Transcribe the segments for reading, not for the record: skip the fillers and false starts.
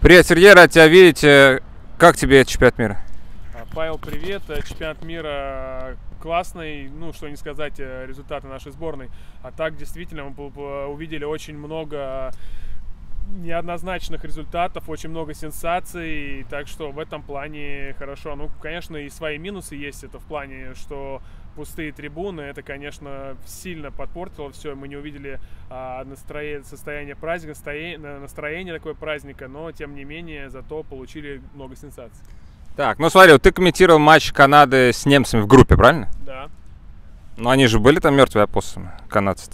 Привет, Сергей, рад тебя видеть. Как тебе чемпионат мира? Павел, привет. Чемпионат мира классный, ну, что не сказать, результаты нашей сборной. А так, действительно, мы увидели очень много неоднозначных результатов, очень много сенсаций, так что в этом плане хорошо. Ну, конечно, и свои минусы есть, это в плане, что пустые трибуны, это, конечно, сильно подпортило все, мы не увидели состояние праздника, настроение такое праздника, но, тем не менее, зато получили много сенсаций. Так, ну смотри, вот ты комментировал матч Канады с немцами в группе, правильно? Да. Но они же были там мертвые опоссумы, канадцы.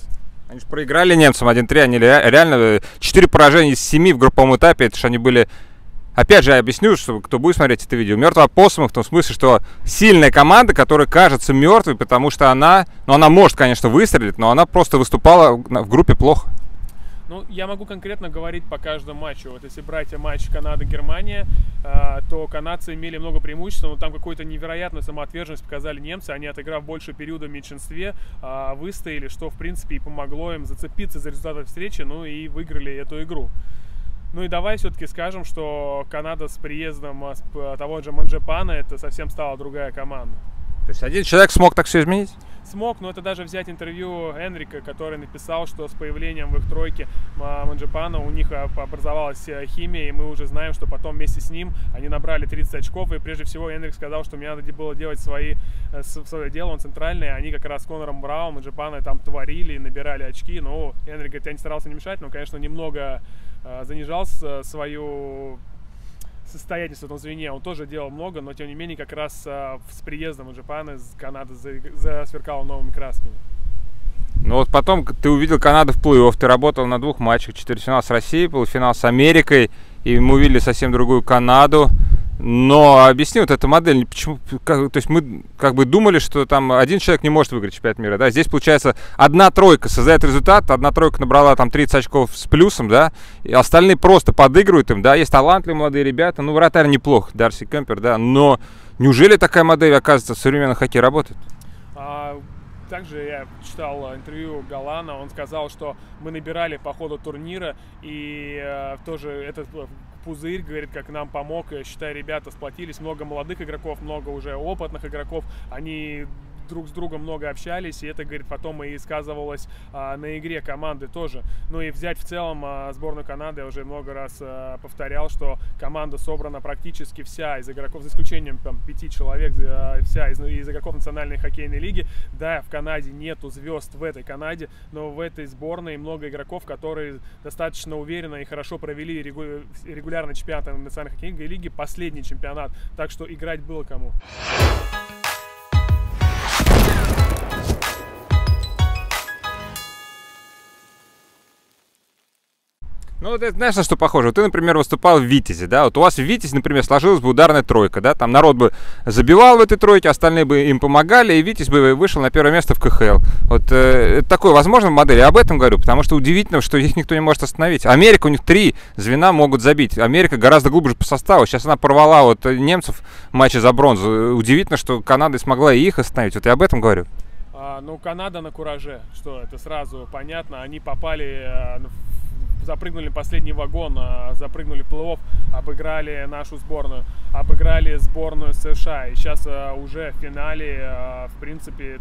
Они же проиграли немцам 1-3, они реально 4 поражения из 7 в групповом этапе, это же они были... Опять же, я объясню, что кто будет смотреть это видео, мертвые опоссумы в том смысле, что сильная команда, которая кажется мертвой, потому что она, ну она может, конечно, выстрелить, но она просто выступала в группе плохо. Ну, я могу конкретно говорить по каждому матчу. Вот если брать матч Канада-Германия, то канадцы имели много преимуществ, но там какую-то невероятную самоотверженность показали немцы. Они, отыграв больше периода в меньшинстве, выстояли, что, в принципе, и помогло им зацепиться за результаты встречи, ну и выиграли эту игру. Ну и давай все-таки скажем, что Канада с приездом того же Манджапана, это совсем стала другая команда. То есть один человек смог так все изменить? Смог, но это даже взять интервью Хенрика, который написал, что с появлением в их тройке Манджапана у них образовалась химия, и мы уже знаем, что потом вместе с ним они набрали 30 очков, и прежде всего Хенрик сказал, что мне надо было делать свое дело, он центральный, они как раз с Конором Брауном, Манджапана там творили, набирали очки, но Хенрик говорит, я не старался не мешать, но, конечно, немного занижал свою состоятельность в этом звене, он тоже делал много, но тем не менее как раз с приездом Манджапана из Канады засверкал новыми красками. Ну вот потом ты увидел Канаду в плей-офф, ты работал на 2 матчах, четвертьфинал с Россией, полуфинал с Америкой, и мы увидели совсем другую Канаду. Но объясни вот эту модель, почему, то есть мы как бы думали, что там один человек не может выиграть чемпионат мира, да, здесь получается 1-3 создает результат, 1-3 набрала там 30 очков с плюсом, да, и остальные просто подыгрывают им, да, есть талантливые молодые ребята, ну, вратарь неплох, Дарси Кемпер, да, но неужели такая модель, оказывается, в современном хоккее работает? Также я читал интервью Галлана, он сказал, что мы набирали по ходу турнира, и тоже этот пузырь, говорит, как нам помог, считай, ребята сплотились, много молодых игроков, много уже опытных игроков, они друг с другом много общались, и это, говорит, потом и сказывалось на игре команды тоже. Ну и взять в целом сборную Канады, я уже много раз повторял, что команда собрана практически вся из игроков, за исключением там 5 человек, вся из игроков национальной хоккейной лиги. Да, в Канаде нету звезд в этой Канаде, но в этой сборной много игроков, которые достаточно уверенно и хорошо провели регулярный чемпионат национальной хоккейной лиги, последний чемпионат, так что играть было кому. Ну, вот это, знаешь, на что похоже? Вот ты, например, выступал в Витязе, да? Вот у вас в Витязе, например, сложилась бы ударная тройка, да? Там народ бы забивал в этой тройке, остальные бы им помогали, и Витязь бы вышел на первое место в КХЛ. Вот это такое возможно в модели. Я об этом говорю, потому что удивительно, что их никто не может остановить. Америка, у них 3 звена могут забить. Америка гораздо глубже по составу. Сейчас она порвала вот немцев в матче за бронзу. Удивительно, что Канада смогла и их остановить. Вот я об этом говорю. Ну, Канада на кураже, что это сразу понятно. Они попали... запрыгнули в последний вагон, запрыгнули в плей-офф, обыграли нашу сборную, обыграли сборную США. И сейчас уже в финале, в принципе,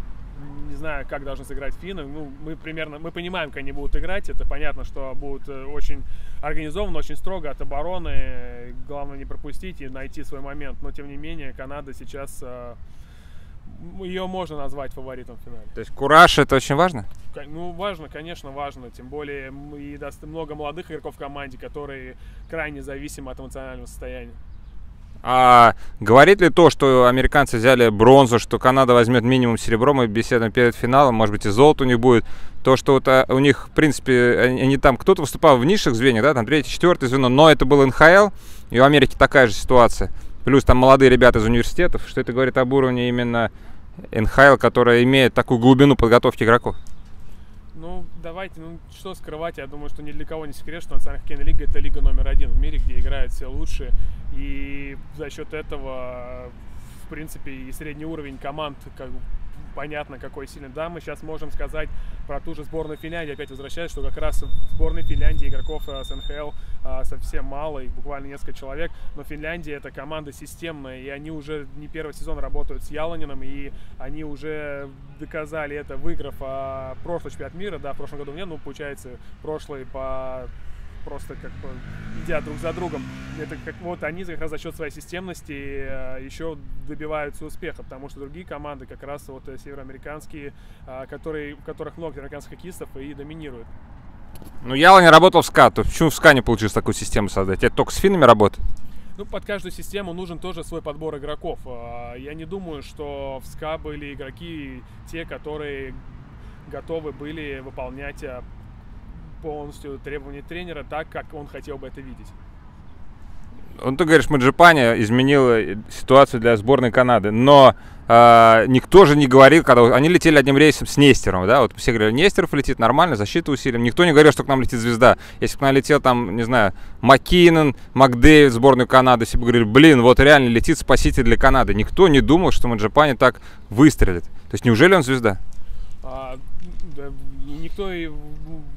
не знаю, как должны сыграть финны. Ну, мы понимаем, как они будут играть. Это понятно, что будут очень организованно, очень строго от обороны. Главное не пропустить и найти свой момент. Но, тем не менее, Канада сейчас... ее можно назвать фаворитом в финале. То есть кураж — это очень важно? Ну, важно, конечно, важно. Тем более и много молодых игроков в команде, которые крайне зависимы от эмоционального состояния. А говорит ли то, что американцы взяли бронзу, что Канада возьмет минимум серебро, мы беседуем перед финалом, может быть и золото у них будет, то, что вот у них, в принципе, они там, кто-то выступал в низших звеньях, да, там 3-4 звено, но это был НХЛ, и у Америки такая же ситуация. Плюс там молодые ребята из университетов, что это говорит об уровне именно НХЛ, которая имеет такую глубину подготовки игроков. Ну, давайте, что скрывать, я думаю, что ни для кого не секрет, что Национальная хоккейная лига — это лига номер 1 в мире, где играют все лучшие, и за счет этого, в принципе, и средний уровень команд, понятно, какой сильный. Да, мы сейчас можем сказать про ту же сборную Финляндии, опять возвращаясь, что как раз в сборной Финляндии игроков с НХЛ совсем мало, их буквально несколько человек, но Финляндия — это команда системная, и они уже не первый сезон работают с Яланином, и они уже доказали это, выиграв прошлый чемпионат мира, да, в прошлом году нет, ну, получается, прошлый просто как бы идя друг за другом. Это как вот они как раз за счет своей системности еще добиваются успеха, потому что другие команды, как раз вот североамериканские, в которых много американских хоккеистов, и доминируют. Ну, Яланин работал в СКА, то почему в СКА не получилось такую систему создать? Это только с финнами работает? Ну, под каждую систему нужен тоже свой подбор игроков. Я не думаю, что в СКА были игроки те, которые готовы были выполнять полностью требования тренера так, как он хотел бы это видеть. Ты говоришь, Маджипани изменила ситуацию для сборной Канады, но никто же не говорил, когда они летели одним рейсом с Нестером, да, вот все говорили, Нестеров летит нормально, защита усилим, никто не говорил, что к нам летит звезда. Если бы к нам летел там, не знаю, Маккинон, Макдэвид в сборную Канады, все бы говорили, блин, вот реально летит спаситель для Канады. Никто не думал, что Маджипани так выстрелит. То есть неужели он звезда? Никто и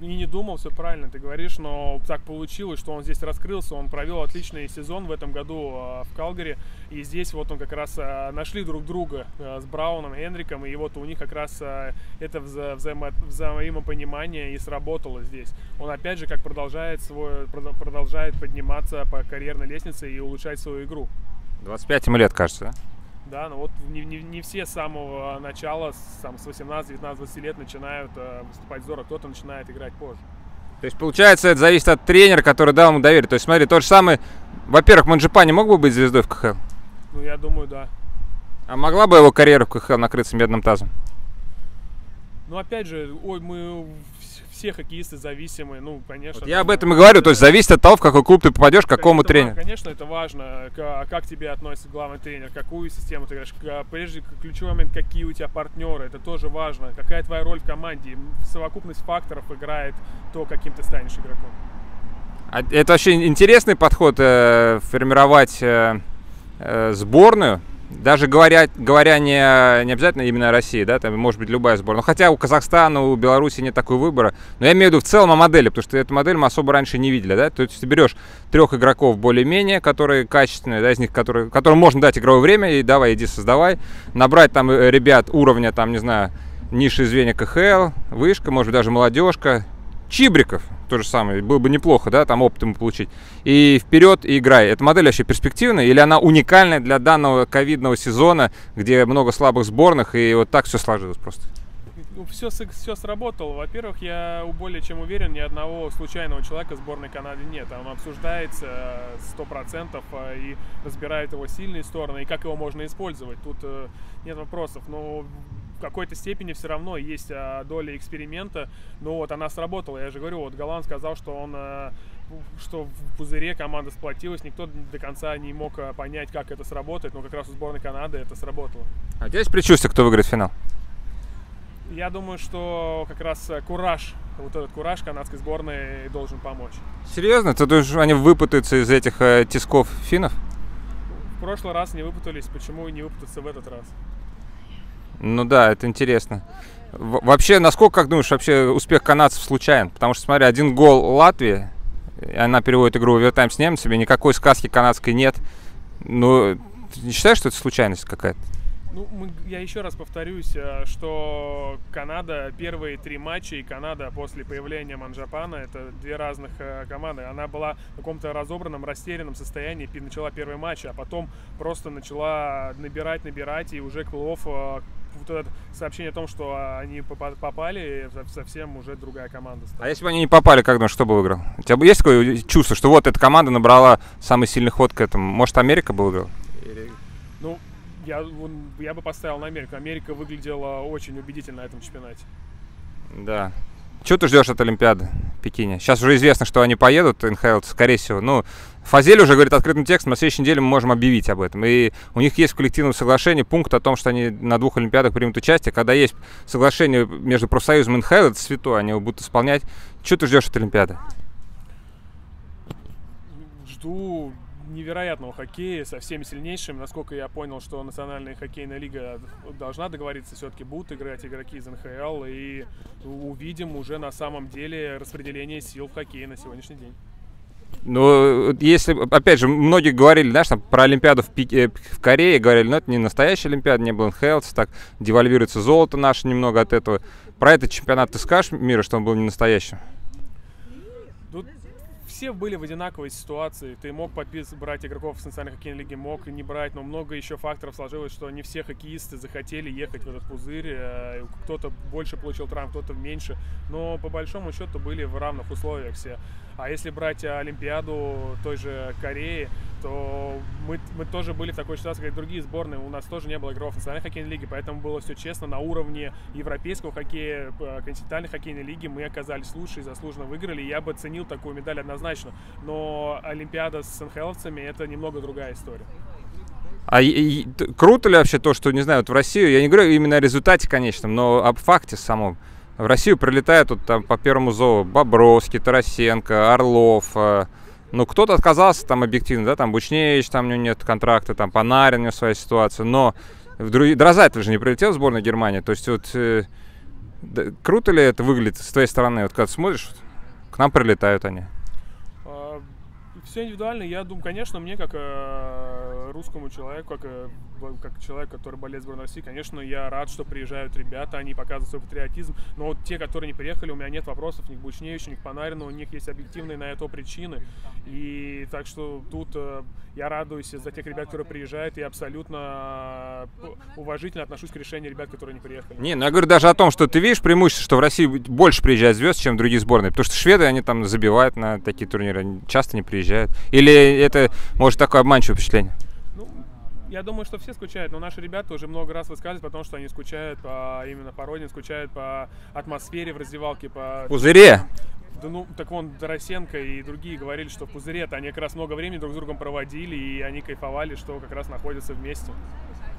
не думал, все правильно ты говоришь, но так получилось, что он здесь раскрылся, он провел отличный сезон в этом году в Калгари, и здесь вот он как раз нашли друг друга с Брауном, Хенриком, и вот у них как раз это взаимопонимание и сработало здесь. Он опять же как продолжает подниматься по карьерной лестнице и улучшать свою игру. 25 ему лет, кажется, да? Да, но вот не все с самого начала, с 18, 19, 20 лет начинают выступать здорово, кто-то начинает играть позже. То есть, получается, это зависит от тренера, который дал ему доверие. То есть, смотри, тот же самый, во-первых, Маджипани мог бы быть звездой в КХЛ? Ну, я думаю, да. А могла бы его карьера в КХЛ накрыться медным тазом? Ну, опять же, мы все хоккеисты зависимы, ну, конечно. Вот я об этом и говорю, то есть зависит от того, в какой клуб ты попадешь, к какому тренеру. Конечно, это важно, как тебе относится главный тренер, какую систему ты играешь, прежде ключевой момент, какие у тебя партнеры, это тоже важно, какая твоя роль в команде, совокупность факторов играет то, каким ты станешь игроком. Это вообще интересный подход, формировать сборную. Даже говоря не обязательно именно о России, да, там может быть любая сборная. Но хотя у Казахстана, у Беларуси нет такой выбора. Но я имею в виду в целом о модели, потому что эту модель мы особо раньше не видели, да. То есть ты берешь 3 игроков более-менее, которые качественные, да, из них, которым можно дать игровое время, и давай, иди создавай. Набрать там ребят уровня, там, не знаю, низшие звенья КХЛ, вышка, может быть, даже молодежка. Чибриков, то же самое, было бы неплохо, да, там опыт ему получить. И вперед и играй. Эта модель вообще перспективная или она уникальная для данного ковидного сезона, где много слабых сборных, и вот так все сложилось просто? Ну, все сработало. Во-первых, я более чем уверен, ни одного случайного человека в сборной Канады нет. Он обсуждается 100% и разбирает его сильные стороны, и как его можно использовать. Тут нет вопросов. Но в какой-то степени все равно есть доля эксперимента. Но вот она сработала. Я же говорю, вот Галлан сказал, что в пузыре команда сплотилась. Никто до конца не мог понять, как это сработает, но как раз у сборной Канады это сработало. А у тебя есть предчувствие, кто выиграет финал? Я думаю, что как раз кураж, вот этот кураж канадской сборной должен помочь. Серьезно? Ты думаешь, они выпутаются из этих тисков финнов? В прошлый раз не выпутались, почему не выпутаться в этот раз? Ну да, это интересно. Вообще, насколько, как думаешь, вообще успех канадцев случайен? Потому что, смотри, 1 гол Латвии, она переводит игру в овертайм с немцами, никакой сказки канадской нет. Ну, ты не считаешь, что это случайность какая-то? Ну, я еще раз повторюсь, что Канада, первые 3 матча, и Канада после появления Манджапана, это 2 разных команды. Она была в каком-то разобранном, растерянном состоянии, начала первый матч, а потом просто начала набирать, и уже к плей-офф вот это сообщение о том, что они попали, совсем уже другая команда стала. А если бы они не попали, как думаешь, кто бы выиграл? У тебя есть такое чувство, что вот эта команда набрала самый сильный ход к этому? Может, Америка бы выиграла? Ну, я бы поставил на Америку. Америка выглядела очень убедительно на этом чемпионате. Да. Что ты ждешь от Олимпиады в Пекине? Сейчас уже известно, что они поедут, НХЛ, скорее всего. Ну, Фазель уже говорит открытым текстом, на следующей неделе мы можем объявить об этом. И у них есть в коллективном соглашении пункт о том, что они на 2 Олимпиадах примут участие. Когда есть соглашение между профсоюзом и НХЛ, это святое, они его будут исполнять. Что ты ждешь от Олимпиады? Жду невероятного хоккея со всеми сильнейшими. Насколько я понял, что Национальная хоккейная лига должна договориться, все-таки будут играть игроки из НХЛ, и увидим уже на самом деле распределение сил в хоккее на сегодняшний день. Ну, если, опять же, многие говорили, знаешь, там, про Олимпиаду в Корее, говорили, ну, это не настоящая Олимпиада, не был НХЛ, так девальвируется золото наше немного от этого. Про этот чемпионат ты скажешь мира, что он был не настоящим? Тут все были в одинаковой ситуации. Ты мог брать игроков с Национальной хоккейной лиги, мог не брать, но много еще факторов сложилось, что не все хоккеисты захотели ехать в этот пузырь. Кто-то больше получил травм, кто-то меньше. Но по большому счету были в равных условиях все. А если брать Олимпиаду той же Кореи, то мы тоже были в такой ситуации, как и другие сборные. У нас тоже не было игроков Национальной хоккейной лиги, поэтому было все честно. На уровне европейского хоккея, континентальной хоккейной лиги мы оказались лучше и заслуженно выиграли. Я бы ценил такую медаль однозначно. Но Олимпиада с НХЛовцами — это немного другая история. А круто ли вообще то, что, не знаю, вот в Россию, я не говорю именно о результате конечном, но об факте самом. В Россию прилетают вот, там, по первому зову Бобровский, Тарасенко, Орлов. Ну, кто-то отказался там объективно, да, там Бучневич, там у него нет контракта, там Панарин, у него своя ситуация. Но Дрозатель же не прилетел в сборную Германии. То есть вот круто ли это выглядит с твоей стороны? Вот когда ты смотришь, к нам прилетают они. Все индивидуально. Я думаю, конечно, мне как русскому человеку, как человек, который болеет за сборную России, конечно, я рад, что приезжают ребята, они показывают свой патриотизм. Но вот те, которые не приехали, у меня нет вопросов ни к Бучневичу, ни к Панарину, у них есть объективные на это причины. И так что тут я радуюсь за тех ребят, которые приезжают, и абсолютно уважительно отношусь к решению ребят, которые не приехали. Не, ну я говорю даже о том, что ты видишь преимущество, что в России больше приезжает звезд, чем другие сборные. Потому что шведы, они там забивают на такие турниры, они часто не приезжают. Или это, может, такое обманчивое впечатление? Ну, я думаю, что все скучают, но наши ребята уже много раз высказывают, потому что они скучают именно по родине, скучают по атмосфере в раздевалке, по... Пузыре? Да, ну, так вон, Тарасенко и другие говорили, что в пузыре-то они как раз много времени друг с другом проводили, и они кайфовали, что как раз находятся вместе.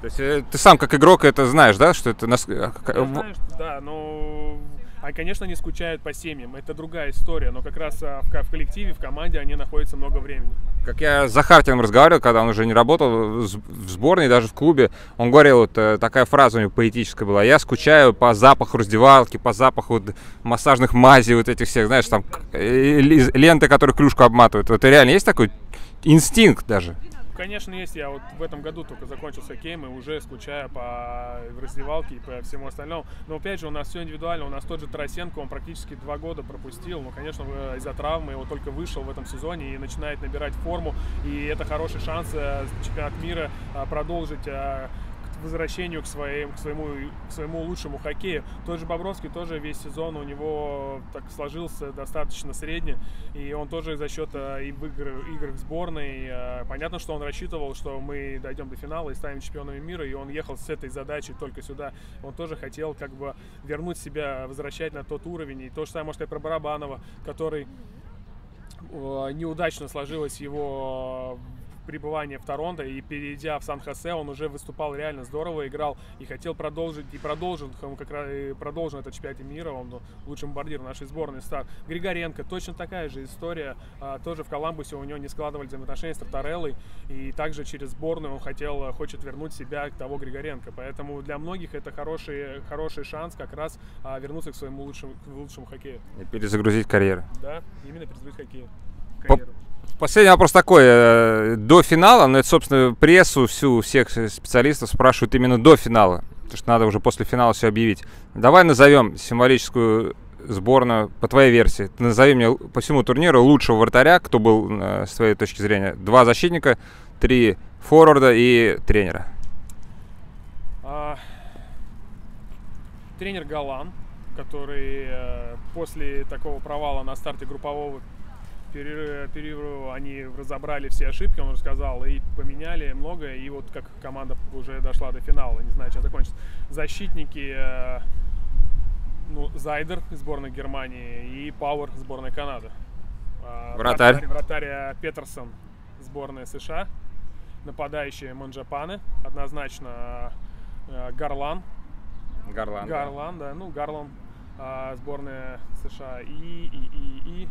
То есть ты сам как игрок это знаешь, да? Что это... Я знаю, что, да, но... Они, конечно, не скучают по семьям, это другая история, но как раз в коллективе, в команде они находятся много времени. Как я с Захартиным разговаривал, когда он уже не работал в сборной, даже в клубе, он говорил, вот такая фраза у него поэтическая была: я скучаю по запаху раздевалки, по запаху вот массажных мазей, вот этих всех, знаешь, там ленты, которые клюшку обматывают. Вот реально есть такой инстинкт даже? Конечно, есть. Я вот в этом году только закончил с хоккеем и уже скучаю по раздевалке и по всему остальному. Но опять же, у нас все индивидуально. У нас тот же Тарасенко, он практически 2 года пропустил. Ну, конечно, из-за травмы его только вышел в этом сезоне и начинает набирать форму. И это хороший шанс чемпионат мира продолжить возвращению к своему лучшему хоккею. Тот же Бобровский тоже весь сезон у него так сложился достаточно средне, и он тоже за счет игр в сборной. Понятно, что он рассчитывал, что мы дойдем до финала и станем чемпионами мира, и он ехал с этой задачей только сюда. Он тоже хотел как бы вернуть себя, возвращать на тот уровень. И то же самое можно сказать про Барабанова, который неудачно сложилось его пребывание в Торонто, и перейдя в Сан-Хосе, он уже выступал реально здорово, играл и хотел продолжить, и продолжил этот чемпионат мира, он лучший бомбардир нашей сборной стал. Григоренко, точно такая же история, тоже в Коламбусе у него не складывались взаимоотношения с Тартареллой, и также через сборную он хочет вернуть себя к того Григоренко, поэтому для многих это хороший шанс как раз вернуться к своему лучшему хоккею. И перезагрузить карьеру. Да, именно перезагрузить карьеру. Последний вопрос такой. До финала, но это, собственно, прессу всех специалистов спрашивают именно до финала, потому что надо уже после финала все объявить. Давай назовем символическую сборную по твоей версии. Ты назови мне по всему турниру лучшего вратаря, кто был, с твоей точки зрения. 2 защитника, 3 форварда и тренера. Тренер Галлан, который после такого провала на старте группового перерыва они разобрали все ошибки, он рассказал, и поменяли многое, и вот как команда уже дошла до финала, не знаю, чем закончится. Защитники Ну, Зайдер из сборной Германии и Пауэр сборной Канады. Вратарь. Вратарь Петерсон сборная США. Нападающие Манджапаны. Однозначно Галлан. Галлан, да. Ну, Галлан сборная США. И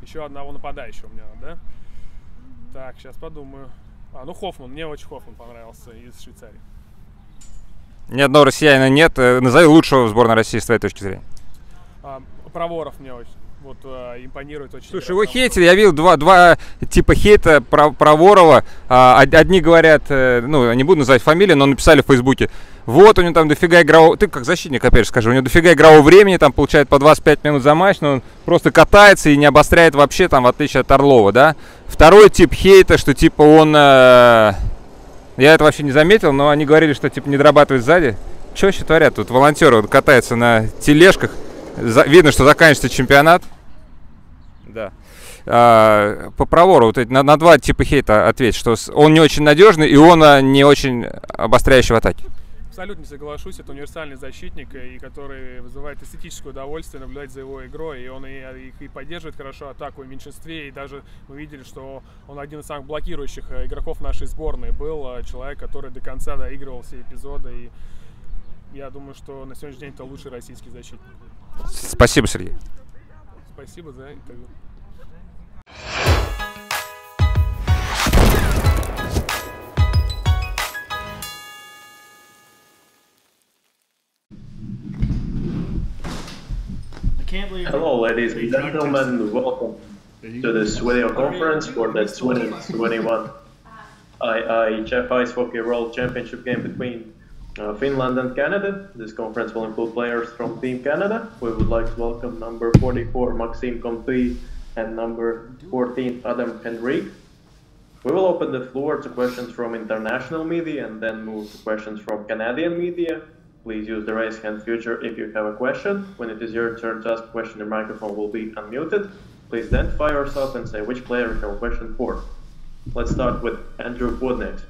еще одного нападающего у меня, да? Так, сейчас подумаю. Ну, Хоффман. Мне очень Хоффман понравился из Швейцарии. Ни одного россиянина нет. Назови лучшего в сборной России с твоей точки зрения. Проворов мне очень импонирует очень. Слушай, его хейтили, я видел два типа хейта про Ворова. Одни говорят, ну, не буду называть фамилии, но написали в Фейсбуке: вот у него там дофига игрового... Ты как защитник, опять же скажу, у него дофига игрового времени, там получает по 25 минут за матч, но он просто катается и не обостряет вообще, там, в отличие от Орлова, да. Второй тип хейта, что типа он... Я это вообще не заметил, но они говорили, что типа не дорабатывает сзади. Что вообще творят? Тут волонтеры вот катаются на тележках. Видно, что заканчивается чемпионат. Да. По Провору вот на два типа хейта ответь, что он не очень надежный и он не очень обостряющий в атаке. Абсолютно соглашусь, это универсальный защитник, и который вызывает эстетическое удовольствие наблюдать за его игрой, и он и поддерживает хорошо атаку в меньшинстве, и даже мы видели, что он один из самых блокирующих игроков нашей сборной был, человек, который до конца доигрывал все эпизоды, и я думаю, что на сегодняшний день это лучший российский защитник. Спасибо, Сергей. Спасибо за интервью. Hello, ladies and gentlemen. Welcome to this video conference for the 2021 IIHF Ice Hockey World Championship game between Finland and Canada. This conference will include players from Team Canada. We would like to welcome number 44 Max Komtua and number 14 Adam Henrik. We will open the floor to questions from international media and then move to questions from Canadian media. Please use the raise hand feature if you have a question. When it is your turn to ask a question, the microphone will be unmuted. Please identify yourself and say which player you have a question for. Let's start with Andrew Woodnex.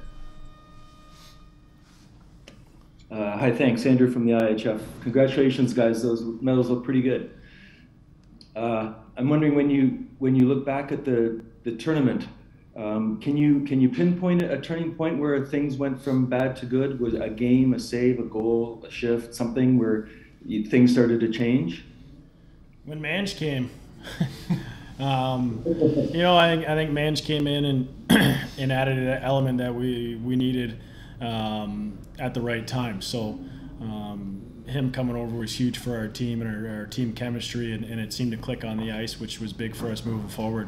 Hi, thanks. Andrew from the IHF. Congratulations, guys. Those medals look pretty good. I'm wondering, when you look back at the tournament, can you pinpoint a turning point where things went from bad to good? Was a game, a save, a goal, a shift, something where things started to change? When Mange came, you know, I think Mange came in and added an element that we needed at the right time. So him coming over was huge for our team and our team chemistry, and it seemed to click on the ice, which was big for us moving forward.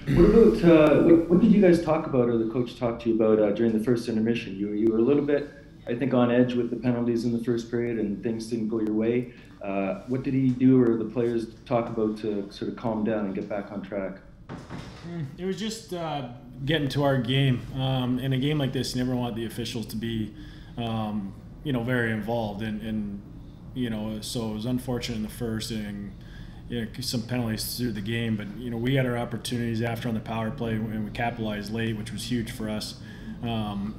What about what did you guys talk about, or the coach talk to you about during the first intermission? You were a little bit, I think, on edge with the penalties in the first period, and things didn't go your way. What did he do, or the players talk about, to sort of calm down and get back on track? It was just getting to our game. In a game like this, you never want the officials to be, you know, very involved, and you know, so it was unfortunate in the first, and you know, some penalties through the game. But you know, we had our opportunities after on the power play, and we capitalized late, which was huge for us.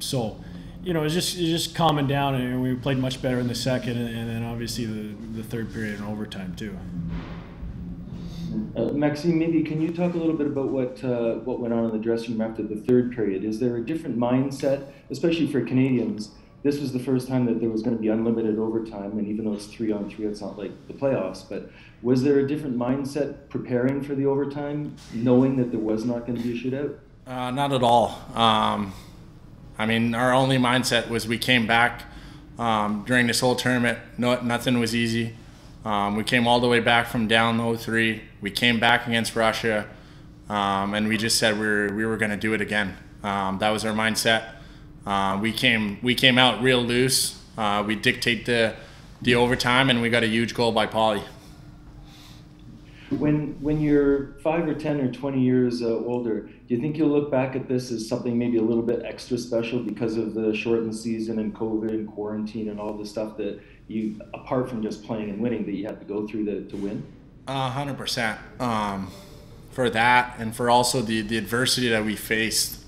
So you know, it's just calming down, and we played much better in the second, and then obviously the third period and overtime too. Maxime, maybe can you talk a little bit about what went on in the dressing room after the third period? Is there a different mindset, especially for Canadians? This was the first time that there was going to be unlimited overtime, and even though it's 3-on-3, it's not like the playoffs, but was there a different mindset preparing for the overtime, knowing that there was not going to be a shootout? Not at all. I mean, our only mindset was we came back during this whole tournament. Nothing was easy. We came all the way back from down 0-3. We came back against Russia, and we just said we were going to do it again. That was our mindset. We came out real loose. We dictate the overtime, and we got a huge goal by Pauly. When you're 5 or 10 or 20 years older, do you think you'll look back at this as something maybe a little bit extra special because of the shortened season and COVID and quarantine and all the stuff that you, apart from just playing and winning, that you had to go through to win? 100%. For that, and for also the adversity that we faced.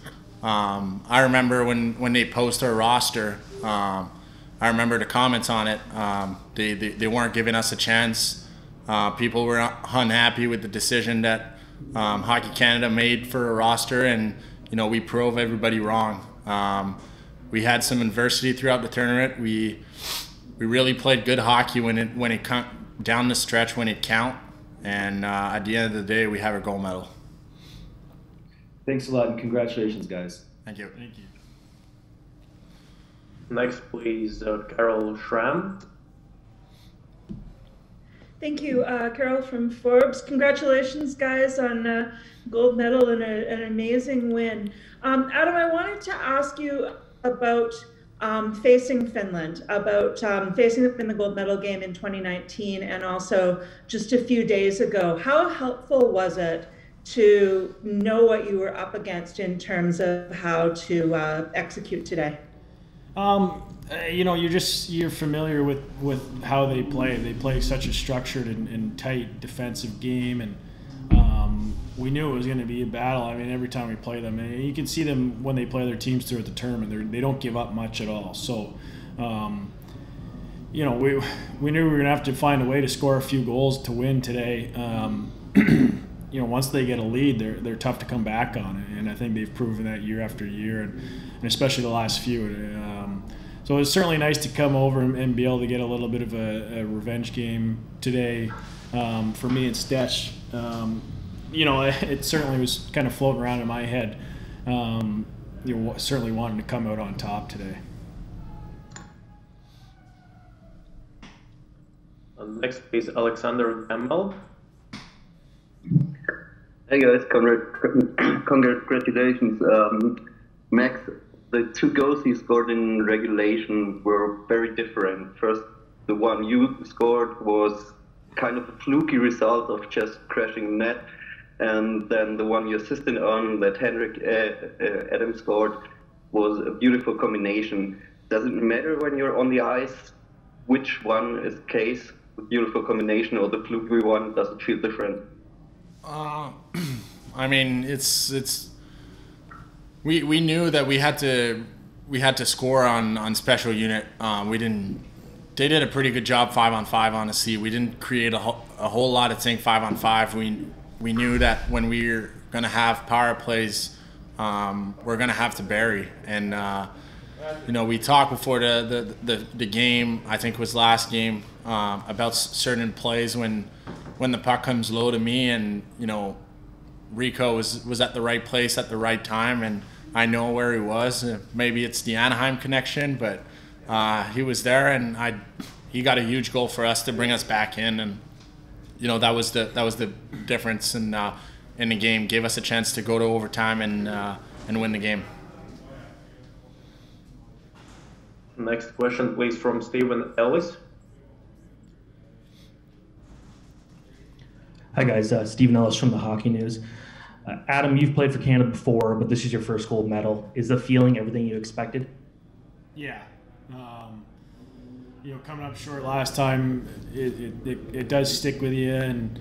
I remember when they post our roster, I I remember the comments on it. They weren't giving us a chance. People were unhappy with the decision that Hockey Canada made for a roster, and we proved everybody wrong. We had some adversity throughout the tournament. We really played good hockey when it down the stretch when it count, and at the end of the day, we have a gold medal. Thanks a lot, and congratulations, guys. Thank you. Thank you. Next, please, Carol Schramm. Thank you, Carol from Forbes. Congratulations, guys, on gold medal and an amazing win. Adam, I wanted to ask you about facing Finland, about facing them in the gold medal game in 2019 and also just a few days ago. How helpful was it to know what you were up against in terms of how to execute today? You're familiar with how they play. They play such a structured and tight defensive game, and we knew it was going to be a battle. I mean, every time we play them, and you can see them when they play their teams throughout the tournament. They don't give up much at all. So, we knew we were going to have to find a way to score a few goals to win today. Once they get a lead, they're tough to come back on, and I think they've proven that year after year, and especially the last few. So it was certainly nice to come over and be able to get a little bit of a revenge game today for me and Stesh. It certainly was kind of floating around in my head. Certainly wanting to come out on top today. Next, please, Alexander Gamble. Hey guys, congratulations. Max, the two goals you scored in regulation were very different. First, the one you scored was kind of a fluky result of just crashing net, and then the one you assisted on that Henrik Adam scored was a beautiful combination. Does it matter when you're on the ice which one is case, the beautiful combination or the fluky one? Does it feel different? I mean, we knew that we had to score on special unit. They did a pretty good job 5-on-5, honestly. We didn't create a whole lot of thing 5-on-5. We knew that when we were gonna have power plays, we're gonna have to bury. And we talked before the game, I think it was last game, about certain plays when the puck comes low to me, and Rico was at the right place at the right time, and I know where he was. Maybe it's the Anaheim connection, but he was there, and he got a huge goal for us to bring us back in, and that was the difference in the game. Gave us a chance to go to overtime and win the game. Next question, please, from Stephen Ellis. Hi guys, Stephen Ellis from the Hockey News. Adam, you've played for Canada before, but this is your first gold medal. Is the feeling everything you expected? Yeah. Coming up short last time, it does stick with you, and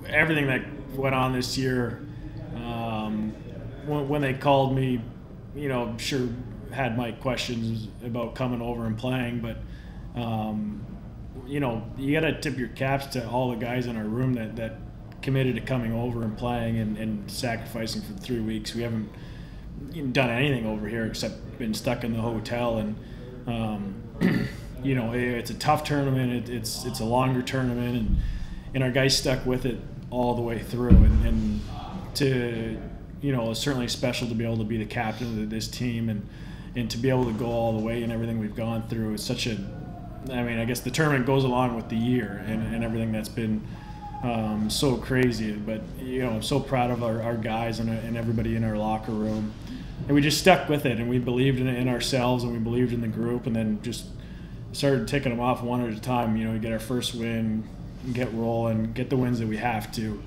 everything that went on this year, when they called me, sure had my questions about coming over and playing, but you got to tip your caps to all the guys in our room that committed to coming over and playing and sacrificing for 3 weeks. We haven't done anything over here except been stuck in the hotel, and it's a tough tournament. It's a longer tournament, and our guys stuck with it all the way through, and to it's certainly special to be able to be the captain of this team and to be able to go all the way and everything we've gone through. It's such a I guess the tournament goes along with the year and everything that's been so crazy. But I'm so proud of our guys and everybody in our locker room, and we just stuck with it, and we believed in ourselves, and we believed in the group, and then just started taking them off one at a time. We get our first win, get rolling, get the wins that we have to.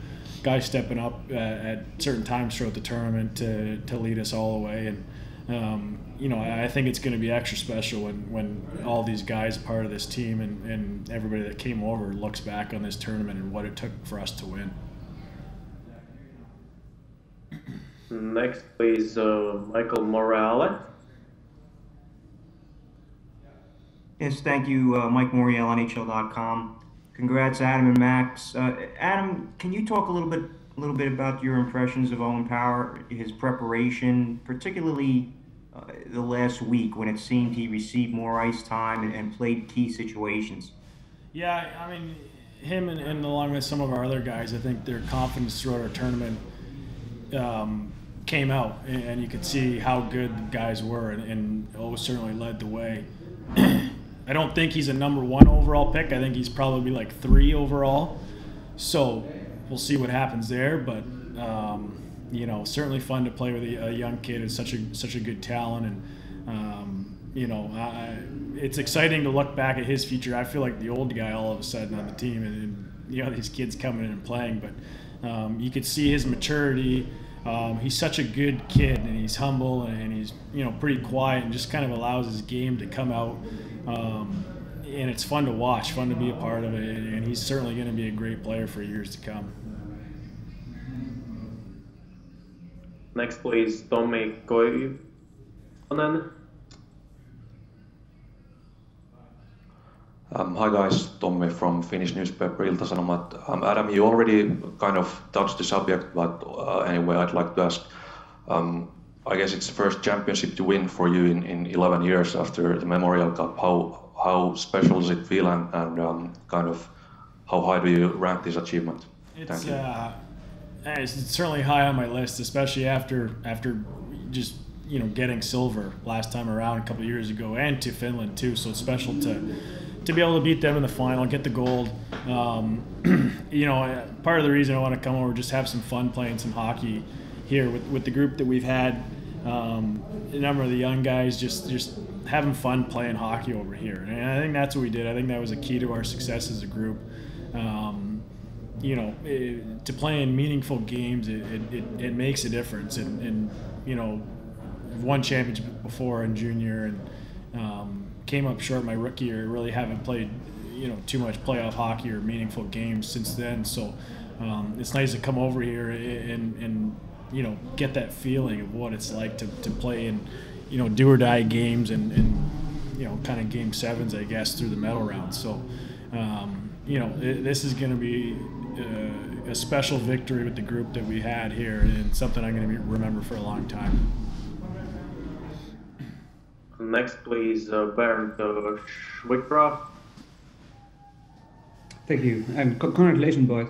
Guys stepping up at certain times throughout the tournament to lead us all the way, and I think it's going to be extra special when all these guys are part of this team and everybody that came over looks back on this tournament and what it took for us to win. Next, please, Michael Morale. Yes, thank you, Mike Morial, NHL.com. Congrats, Adam and Max. Adam, can you talk a little bit about your impressions of Owen Power, his preparation, particularly the last week when it seemed he received more ice time and played key situations? Yeah, I mean, him and along with some of our other guys, I think their confidence throughout our tournament came out, and you could see how good the guys were, and O certainly led the way. I don't think he's a #1 overall pick. I think he's probably like 3 overall. So we'll see what happens there. But you know, certainly fun to play with a young kid who's such a good talent, and you know, it's exciting to look back at his future. I feel like the old guy all of a sudden on the team, and you know, these kids coming in and playing. But you could see his maturity. He's such a good kid, and he's humble, and he's, you know, pretty quiet, and just kind of allows his game to come out. And it's fun to watch, fun to be a part of it, and he's certainly going to be a great player for years to come. Next, please, Tommi Koivunen. Hi guys, Tommi from Finnish newspaper Ilta-Sanomat. Adam, you already kind of touched the subject, but anyway, I'd like to ask, I guess it's the first championship to win for you in 11 years after the Memorial Cup. How special does it feel, and kind of how high do you rank this achievement? It's certainly high on my list, especially after just, you know, getting silver last time around a couple of years ago, and to Finland too. So it's special to be able to beat them in the final, get the gold. You know, part of the reason I want to come over, just have some fun playing some hockey here with the group that we've had. A number of the young guys just having fun playing hockey over here, and I think that's what we did. I think that was a key to our success as a group. You know, to play in meaningful games, it makes a difference. And you know, won championship before in junior, and came up short my rookie year. Really haven't played, you know, too much playoff hockey or meaningful games since then. So it's nice to come over here and you know, get that feeling of what it's like to play in, you know, do or die games and you know, kind of game sevens, I guess, through the medal round. So you know, this is going to be a special victory with the group that we had here, and something I'm going to remember for a long time. Next, please, Bernd Schwickra. Thank you, and congratulations, boys.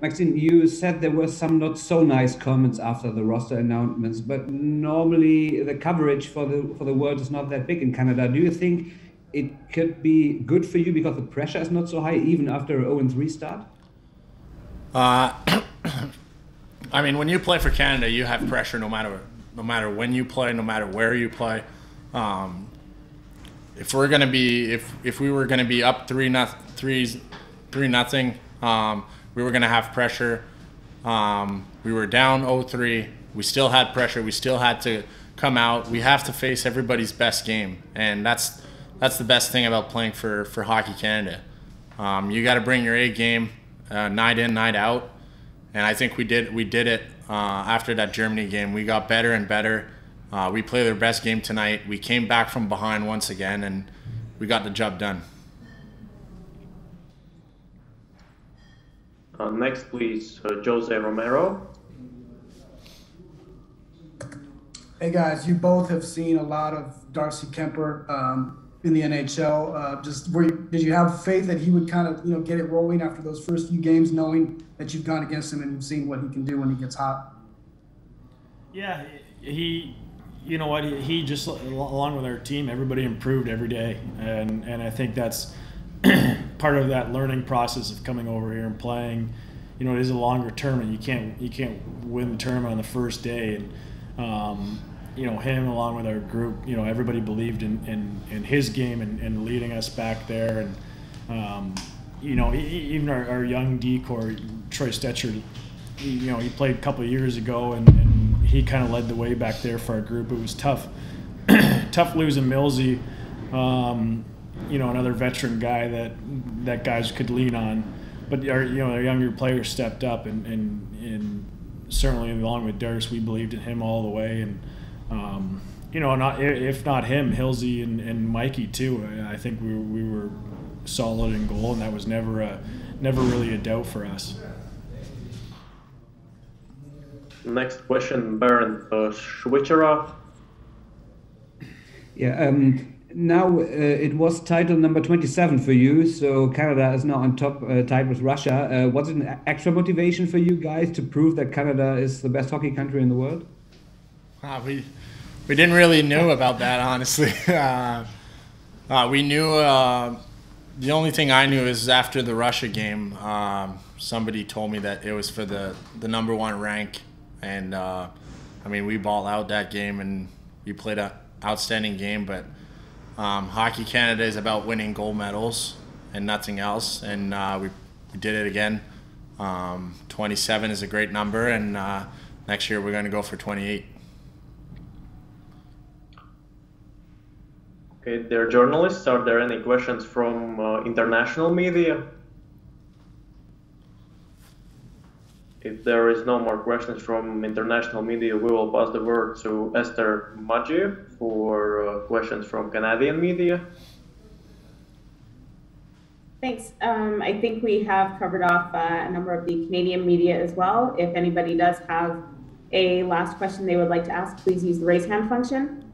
Maxine, you said there were some not so nice comments after the roster announcements, but normally the coverage for the world is not that big in Canada. Do you think it could be good for you because the pressure is not so high even after a 0-3 start? I mean, when you play for Canada, you have pressure no matter when you play, no matter where you play. If we were gonna be up 3-0, we were gonna have pressure. We were down 0-3. We still had pressure. We still had to come out. We have to face everybody's best game, and that's the best thing about playing for Hockey Canada. You got to bring your A game, night in, night out, and I think we did it after that Germany game. We got better and better. We played their best game tonight. We came back from behind once again, and we got the job done. Next, please, Jose Romero. Hey guys, you both have seen a lot of Darcy Kemper in the NHL. Did you have faith that he would kind of, you know, get it rolling after those first few games, knowing that you've gone against him and you've seen what he can do when he gets hot? Yeah, you know what, he just, along with our team, everybody improved every day, and I think that's part of that learning process of coming over here and playing. You know, it is a longer tournament. You can't win the tournament on the first day, and you know, him along with our group, you know, everybody believed in his game and leading us back there, and you know, even our young decor, Troy Stetcher, you know, he played a couple of years ago, and he kind of led the way back there for our group. It was tough losing Millsy, you know, another veteran guy that guys could lean on, but our younger players stepped up, and certainly along with Darce, we believed in him all the way, and you know, if not him, Hilsey and Mikey too. I think we were solid in goal, and that was never really a doubt for us. Next question, Bernd Schwichera. Yeah, now it was title number 27 for you, so Canada is now on top, tied with Russia. Was it an extra motivation for you guys to prove that Canada is the best hockey country in the world? We didn't really know about that, honestly. We knew, the only thing I knew is after the Russia game, somebody told me that it was for the #1 rank. And, I mean, we balled out that game and we played an outstanding game. But Hockey Canada is about winning gold medals and nothing else. And we did it again. 27 is a great number. And next year we're going to go for 28. Okay, dear journalists, are there any questions from international media? If there is no more questions from international media, we will pass the word to Esther Maggi for questions from Canadian media. Thanks. I think we have covered off a number of the Canadian media as well. If anybody does have a last question they would like to ask, please use the raise hand function.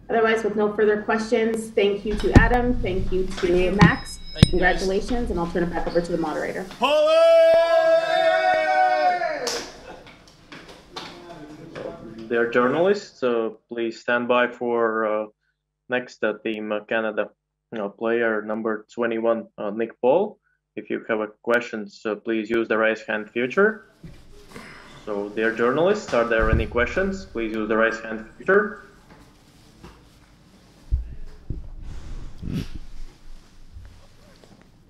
Otherwise, with no further questions, thank you to Adam, thank you to Max, congratulations, and I'll turn it back over to the moderator. Dear journalists, please stand by for next Team Canada player number 21, Nick Paul. If you have questions, please use the raise hand feature. So, dear journalists, are there any questions? Please use the raise hand feature.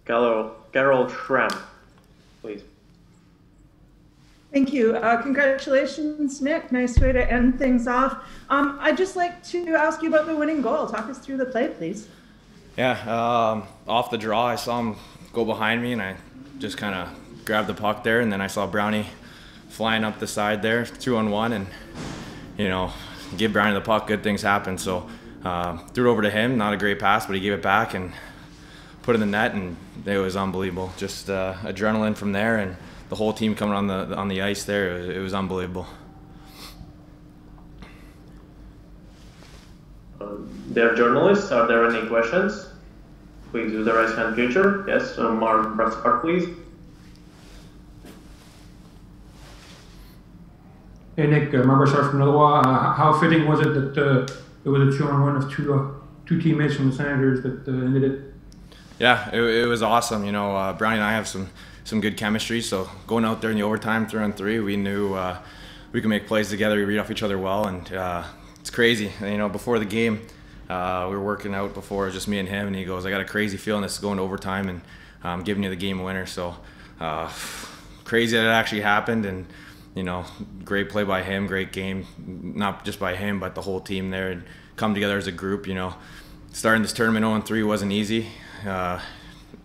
Carol Schramm, please. Thank you. Congratulations, Nick. Nice way to end things off. I'd just like to ask you about the winning goal. Talk us through the play, please. Yeah, off the draw, I saw him go behind me, and I just kind of grabbed the puck there, and then I saw Brownie flying up the side there, 2-on-1, and, you know, give Brownie the puck, good things happen. So threw it over to him, not a great pass, but he gave it back and put it in the net, and it was unbelievable. Just adrenaline from there, and the whole team coming on the ice there. It was unbelievable. Dear journalists, are there any questions? Please use the raise hand feature. Yes, Mark Brassard, please. Hey Nick, Mark Brassard from Ottawa. How fitting was it that it was a 2-on-1 of two teammates from the Senators that ended it? Yeah, it was awesome. You know, Brownie and I have some good chemistry, so going out there in the overtime 3-on-3, we knew we could make plays together. We read off each other well, and it's crazy. You know, before the game, we were working out before, it was just me and him, and he goes, I got a crazy feeling this is going to overtime, and I'm giving you the game winner. So crazy that it actually happened, and, you know, great play by him, great game, not just by him, but the whole team there, and come together as a group. You know, starting this tournament 0-3 wasn't easy.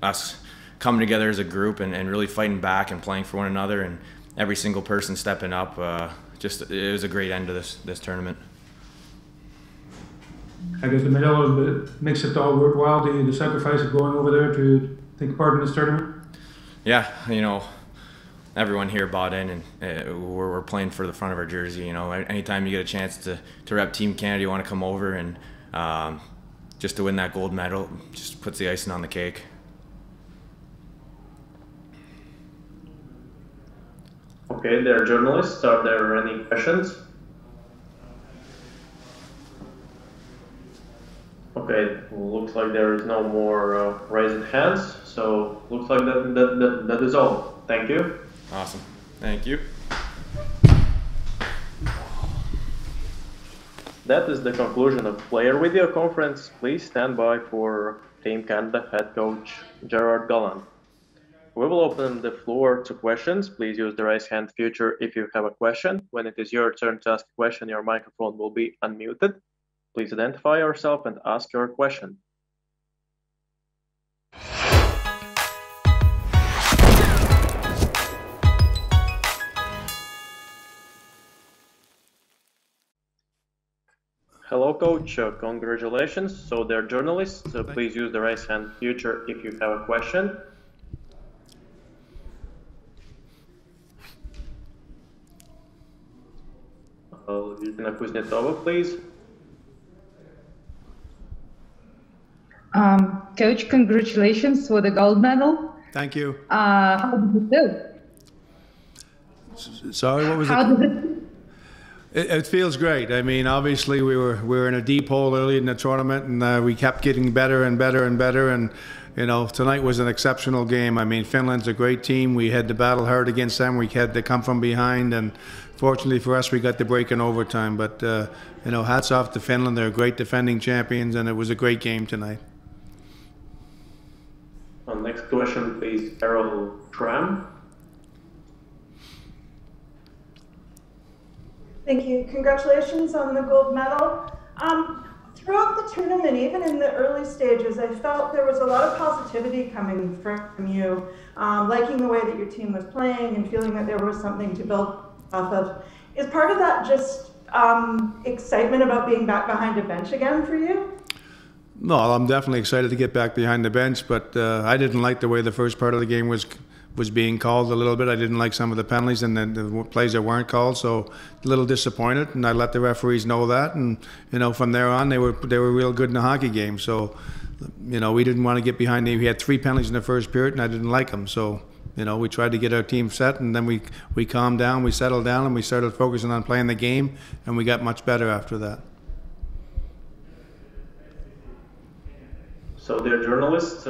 Us coming together as a group and really fighting back and playing for one another, and every single person stepping up. It was a great end to this tournament. I guess the medal makes it all worthwhile, the sacrifice of going over there to take part in this tournament. Yeah, you know, everyone here bought in, and we're playing for the front of our jersey. You know, anytime you get a chance to rep Team Canada, you want to come over, and just to win that gold medal just puts the icing on the cake. Okay, dear journalists, are there any questions? Okay, looks like there is no more raising hands, so looks like that is all. Thank you. Awesome. Thank you. That is the conclusion of player video conference. Please stand by for Team Canada head coach Жерар Галлан. We will open the floor to questions. Please use the raise hand feature if you have a question. When it is your turn to ask a question, your microphone will be unmuted. Please identify yourself and ask your question. Hello, coach. Congratulations. So they're journalists. Please use the raise hand feature if you have a question. Elena Kuznetsova, please. Coach, congratulations for the gold medal. Thank you. How did it feel? Sorry, what was it? How did it feel? It feels great. I mean, obviously we were in a deep hole early in the tournament, and we kept getting better and better and better. And you know, tonight was an exceptional game. I mean, Finland's a great team. We had to battle hard against them. We had to come from behind, and fortunately for us, we got the break in overtime. But you know, hats off to Finland. They're great defending champions, and it was a great game tonight. Next question, please, Carol Tram. Thank you. Congratulations on the gold medal. Throughout the tournament, even in the early stages, I felt there was a lot of positivity coming from you, liking the way that your team was playing and feeling that there was something to build off of. Is part of that just excitement about being back behind a bench again for you? No, I'm definitely excited to get back behind the bench, but I didn't like the way the first part of the game was being called a little bit. I didn't like some of the penalties and the plays that weren't called, so a little disappointed. And I let the referees know that, and you know, from there on, they were real good in the hockey game. So, you know, we didn't want to get behind them. We had 3 penalties in the first period, and I didn't like them. So, you know, we tried to get our team set, and then we calmed down, we settled down, and we started focusing on playing the game, and we got much better after that. So, dear journalists,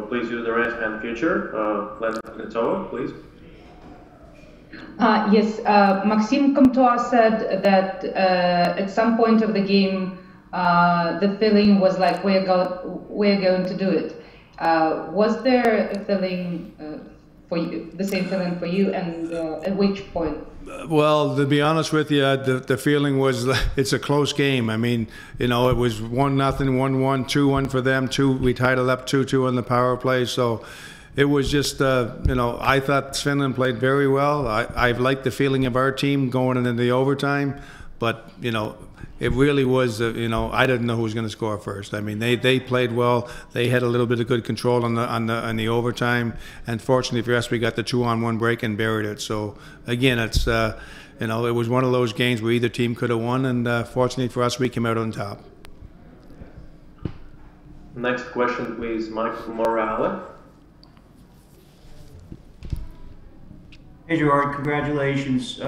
please use the raise hand feature. Elena Kuznetsova, please. Yes, Maxim Comtouas said that at some point of the game, the feeling was like, we're going to do it. Was there a feeling for you, the same feeling for you, and at which point? Well, to be honest with you, the feeling was it's a close game. I mean, you know, it was 1-0, 1-1, 2-1 for them. We tied it up 2-2 on the power play. So it was just, you know, I thought Finland played very well. I liked the feeling of our team going into the overtime, but you know, it really was, you know, I didn't know who was going to score first. I mean, they played well. They had a little bit of good control on the overtime, and fortunately for us, we got the 2-on-1 break and buried it. So again, it's you know, it was one of those games where either team could have won, and fortunately for us, we came out on top. Next question, please, Michael Morale. Hey Gerard, congratulations.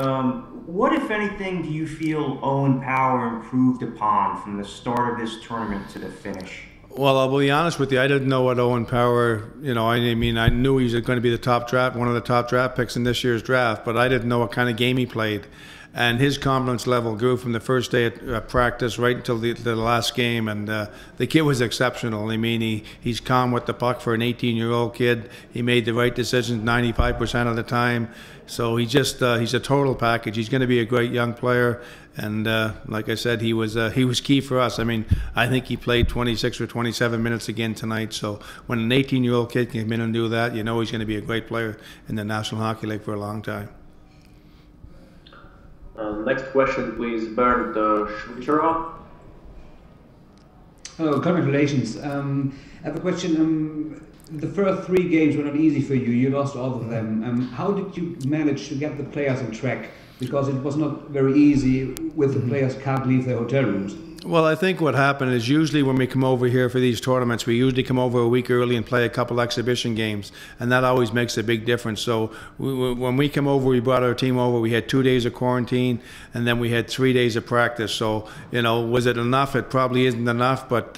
What, if anything, do you feel Owen Power improved upon from the start of this tournament to the finish? Well, I'll be honest with you, I didn't know what Owen Power, you know, I mean, I knew he was going to be one of the top draft picks in this year's draft, but I didn't know what kind of game he played. And his confidence level grew from the first day at practice right until the last game, and the kid was exceptional. I mean, he's calm with the puck for an 18-year-old kid. He made the right decisions 95% of the time. So he's a total package. He's going to be a great young player, and like I said, he was key for us. I mean, I think he played 26 or 27 minutes again tonight. So when an 18-year-old kid can come in and do that, you know he's going to be a great player in the National Hockey League for a long time. Next question, please, Bernd Schwicherov. Hello, congratulations. I have a question. The first 3 games were not easy for you. You lost all of them. How did you manage to get the players on track? Because it was not very easy with the players can't leave their hotel rooms. Well, I think what happened is usually when we come over here for these tournaments, we usually come over a week early and play a couple exhibition games, and that always makes a big difference. So when we come over, we brought our team over, we had 2 days of quarantine, and then we had 3 days of practice. So, you know, was it enough? It probably isn't enough, but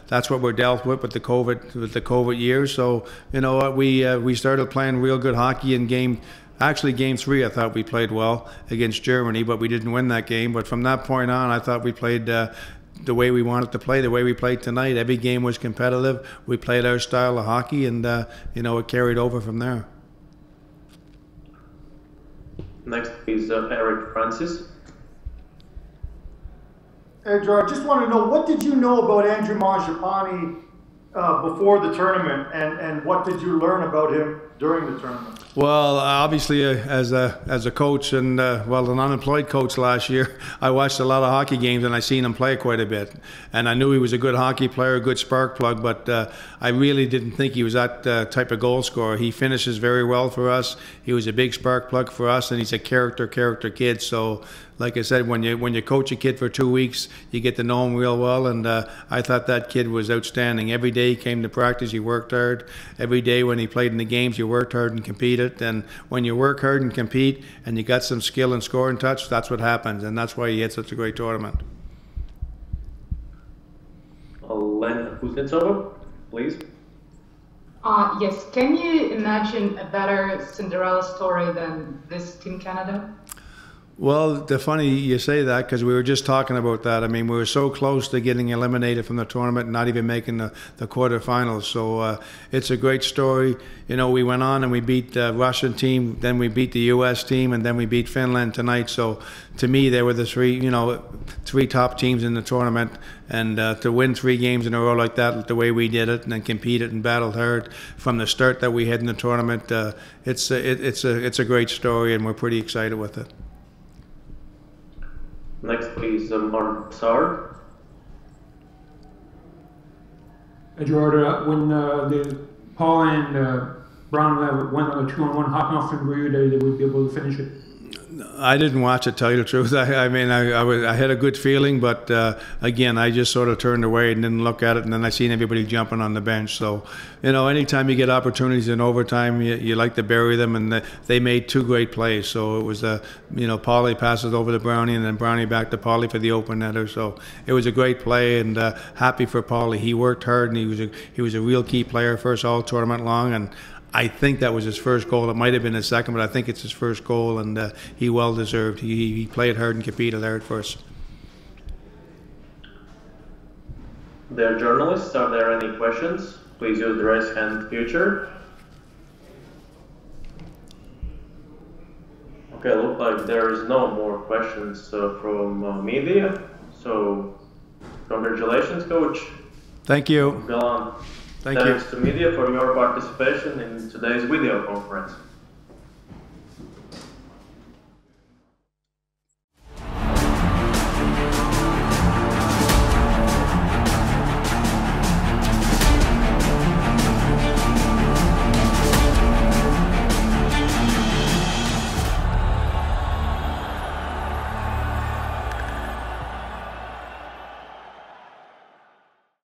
that's what we're dealt with the COVID year. So, you know what, we started playing real good hockey in game 3, I thought we played well against Germany, but we didn't win that game. But from that point on, I thought we played the way we wanted to play, the way we played tonight. Every game was competitive. We played our style of hockey, and you know, it carried over from there. Next is Eric Francis. Hey, Gerard, just want to know, what did you know about Andrew Mangiapane before the tournament, and what did you learn about him during the tournament? Well, obviously, as a coach and well, an unemployed coach last year, I watched a lot of hockey games and I seen him play quite a bit. And I knew he was a good hockey player, a good spark plug, but I really didn't think he was that type of goal scorer. He finishes very well for us. He was a big spark plug for us, and he's a character kid. So, like I said, when you coach a kid for 2 weeks, you get to know him real well. And I thought that kid was outstanding. Every day he came to practice, he worked hard. Every day when he played in the games, you worked hard and competed. And when you work hard and compete and you got some skill and scoring touch, that's what happens. And that's why he had such a great tournament. Lena Kuznetsova, please. Yes, can you imagine a better Cinderella story than this Team Canada? Well, the funny you say that, because we were just talking about that. I mean, we were so close to getting eliminated from the tournament, not even making the quarterfinals. So it's a great story. You know, we went on and we beat the Russian team, then we beat the U.S. team, and then we beat Finland tonight. So to me, they were the three top teams in the tournament. And to win 3 games in a row like that, the way we did it, and then competed and battled hard from the start that we had in the tournament, it's a great story, and we're pretty excited with it. Next, please, Mark Sard. Gerard, when the Paul and Brown went on a 2-on-1, how confident were you that they would be able to finish it? I didn't watch it, tell you the truth. I mean, I had a good feeling, but again, I just sort of turned away and didn't look at it, and then I seen everybody jumping on the bench. So, you know, anytime you get opportunities in overtime, you like to bury them, and they made 2 great plays. So it was, you know, Paulie passes over to Brownie, and then Brownie back to Paulie for the open netter. So it was a great play, and happy for Paulie. He worked hard, and he was a real key player for us all tournament long, and I think that was his first goal. It might have been his second, but I think it's his first goal, and he well deserved. He played hard and competed hard for us. Dear journalists, are there any questions? Please use the raise hand feature. Okay, look like there is no more questions from media. So, congratulations, Coach. Thank you. Gallan. Thank you. Thanks to media for your participation in today's video conference.